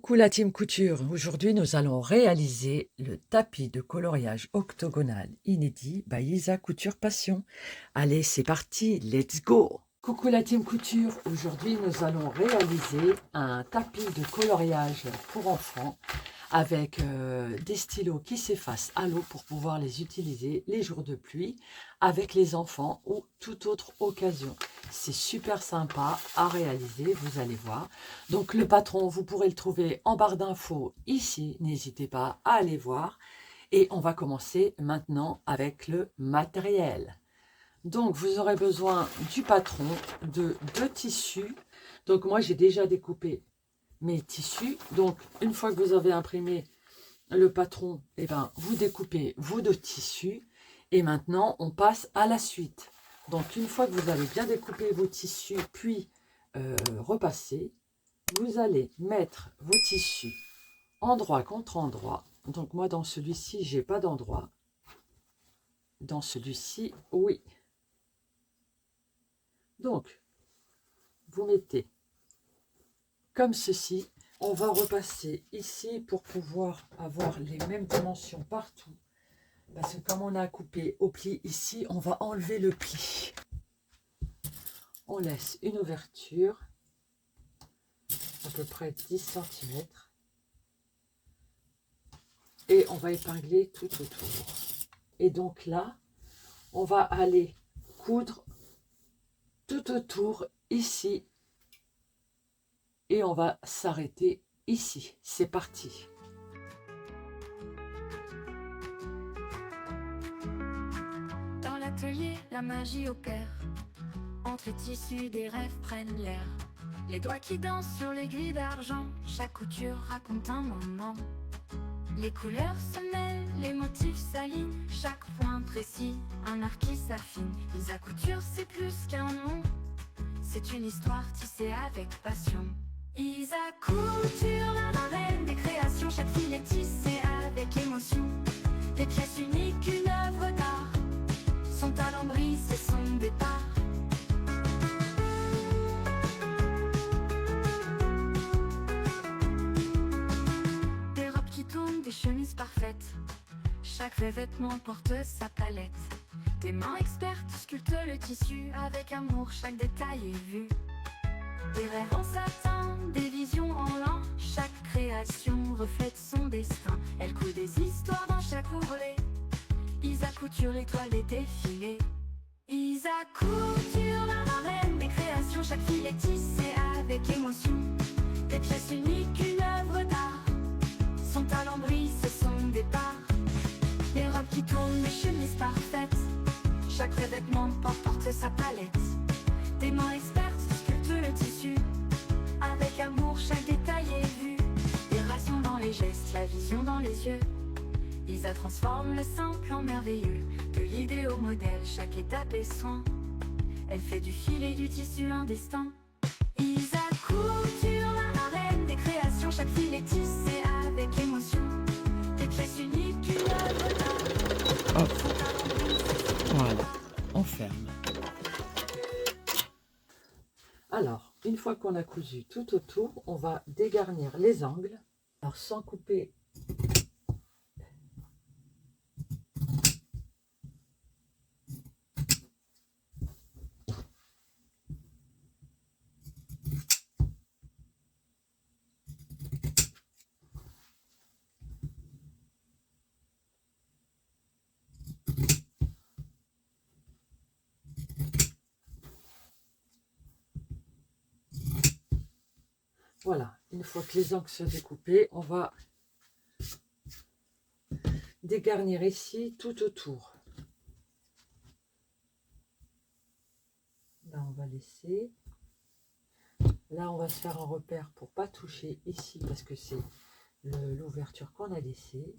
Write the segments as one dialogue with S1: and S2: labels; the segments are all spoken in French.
S1: Coucou la team couture, aujourd'hui nous allons réaliser le tapis de coloriage octogonal inédit by Isa Couture Passion. Allez c'est parti, let's go! Coucou la team couture, aujourd'hui nous allons réaliser un tapis de coloriage pour enfants avec des stylos qui s'effacent à l'eau pour pouvoir les utiliser les jours de pluie avec les enfants ou toute autre occasion. C'est super sympa à réaliser, vous allez voir. Donc le patron, vous pourrez le trouver en barre d'infos ici, n'hésitez pas à aller voir. Et on va commencer maintenant avec le matériel. Donc vous aurez besoin du patron, de deux tissus. Donc moi j'ai déjà découpé mes tissus. Donc une fois que vous avez imprimé le patron, eh ben, vous découpez vos deux tissus. Et maintenant on passe à la suite. Donc une fois que vous avez bien découpé vos tissus puis repassé, vous allez mettre vos tissus endroit contre endroit. Donc moi dans celui-ci j'ai pas d'endroit, dans celui-ci oui. Donc vous mettez comme ceci. On va repasser ici pour pouvoir avoir les mêmes dimensions partout. Parce que comme on a coupé au pli ici, on va enlever le pli. On laisse une ouverture, à peu près 10 cm. Et on va épingler tout autour. Et donc là, on va aller coudre tout autour ici. Et on va s'arrêter ici. C'est parti.
S2: Dans l'atelier, la magie opère. Entre les tissus, des rêves prennent l'air. Les doigts qui dansent sur l'aiguille d'argent. Chaque couture raconte un moment. Les couleurs se mêlent, les motifs s'alignent. Chaque point précis, un art qui s'affine. Isa Couture, c'est plus qu'un nom. C'est une histoire tissée avec passion. Isa Couture, la marraine des créations. Chaque fil est tissé avec émotion. Des pièces uniques, une œuvre d'art. Son talent brille, c'est son départ. Des robes qui tournent, des chemises parfaites. Chaque vêtement porte sa palette. Des mains expertes sculptent le tissu. Avec amour, chaque détail est vu. Des rêves en satin, des visions en lin. Chaque création reflète son destin. Elle coud des histoires dans chaque ourlet. Isa Couture, l'étoile des défilés. Isa Couture, la marraine des créations. Chaque fil est tissé avec émotion. Des pièces uniques, une œuvre d'art. Son talent brille, c'est son départ. Les robes qui tournent, les chemises parfaites. Chaque vêtement porte sa palette. Des mains expertes sculptent le tissu. Avec amour, chaque détail est vu. Des rations dans les gestes, la vision dans les yeux. Isa transforme le simple en merveilleux. De l'idée au modèle, chaque étape est soin. Elle fait du fil et du tissu un destin. Isa Couture, la marraine des créations. Chaque fil est tissé avec émotion. Des pièces uniques, une œuvre d'art.
S1: Hop. Voilà, on ferme. Alors, une fois qu'on a cousu tout autour, on va dégarnir les angles. Alors, sans couper. Voilà, une fois que les angles sont découpés, on va dégarnir ici tout autour. Là, on va laisser. Là, on va se faire un repère pour pas toucher ici parce que c'est l'ouverture qu'on a laissée.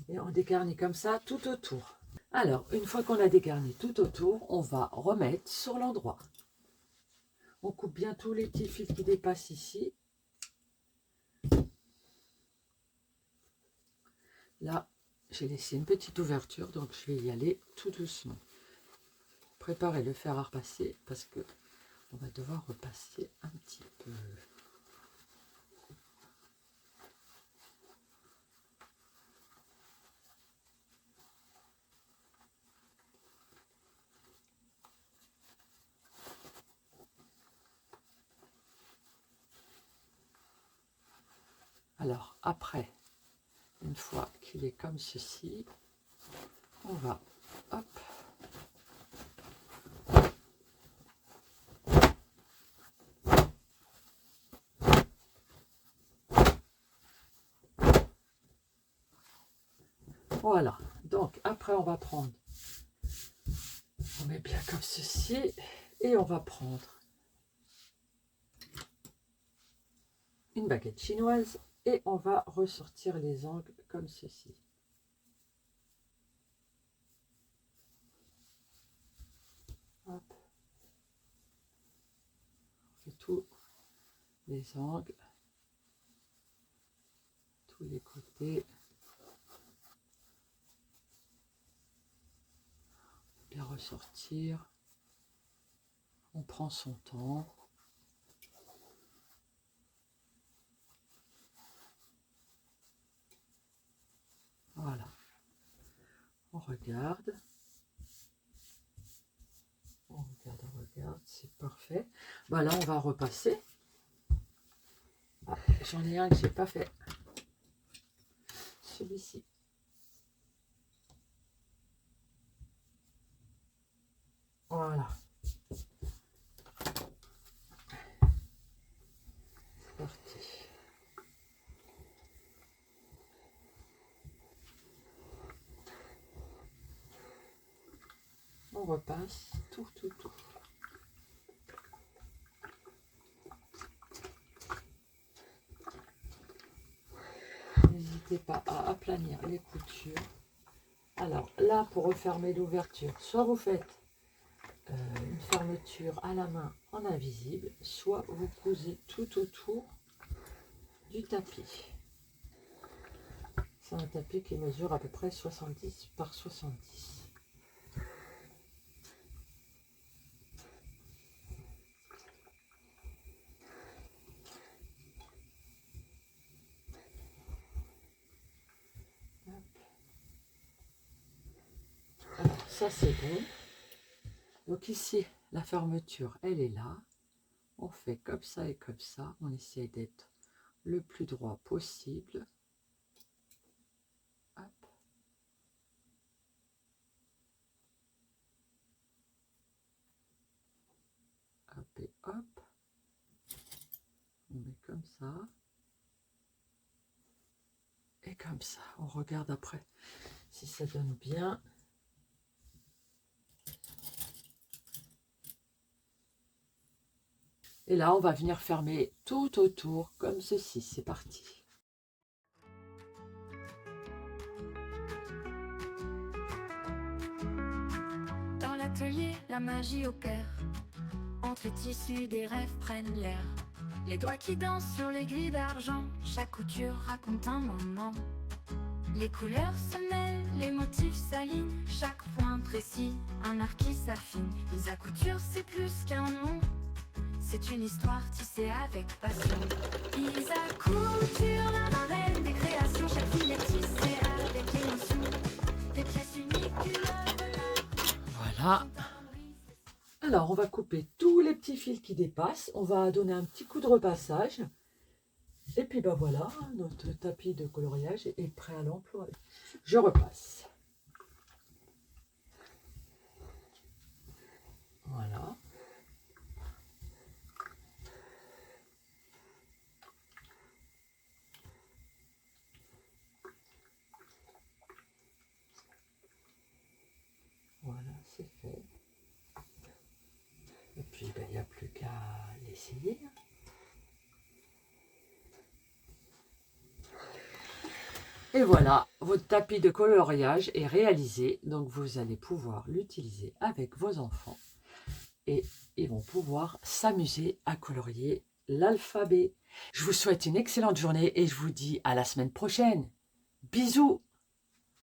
S1: Et on dégarnit comme ça tout autour. Alors, une fois qu'on a dégarni tout autour, on va remettre sur l'endroit. On coupe bien tous les petits fils qui dépassent ici. Là, j'ai laissé une petite ouverture, donc je vais y aller tout doucement. préparer le fer à repasser parce que on va devoir repasser un petit peu. Alors après, une fois qu'il est comme ceci, on va, hop, voilà. Donc après on va prendre, on met bien comme ceci, et on va prendre une baguette chinoise et on va ressortir les angles comme ceci. Hop. Et tous les angles, tous les côtés. Bien ressortir. On prend son temps. Voilà. On regarde. On regarde, c'est parfait. Bah là, on va repasser. Ah, j'en ai un que j'ai pas fait. Celui-ci. Voilà. C'est parti. On repasse tout. N'hésitez pas à aplanir les coutures. Alors là, pour refermer l'ouverture, soit vous faites une fermeture à la main en invisible, soit vous cousez tout autour du tapis. C'est un tapis qui mesure à peu près 70 par 70. Alors ça c'est bon. Donc ici la fermeture elle est là. On fait comme ça et comme ça. On essaie d'être le plus droit possible. Hop. Hop et hop. On met comme ça. Et comme ça. On regarde après si ça donne bien. Et là, on va venir fermer tout autour comme ceci. C'est parti.
S2: Dans l'atelier, la magie opère. Entre les tissus, des rêves prennent l'air. Les doigts qui dansent sur l'aiguille d'argent. Chaque couture raconte un moment. Les couleurs se mêlent, les motifs s'alignent. Chaque point précis, un art qui s'affine. Isa Couture, c'est plus qu'un nom. C'est une histoire tissée avec passion. Isa Couture, la marraine des créations. Chaque fil est tissé avec émotion. Des pièces uniques, une œuvre d'art.
S1: Voilà. Alors, on va couper tous les petits fils qui dépassent. On va donner un petit coup de repassage. Et puis, ben voilà, notre tapis de coloriage est prêt à l'emploi. Je repasse. Voilà. Voilà, c'est fait. Et puis, ben, il n'y a plus qu'à l'essayer. Et voilà, votre tapis de coloriage est réalisé. Donc, vous allez pouvoir l'utiliser avec vos enfants. Et ils vont pouvoir s'amuser à colorier l'alphabet. Je vous souhaite une excellente journée et je vous dis à la semaine prochaine. Bisous!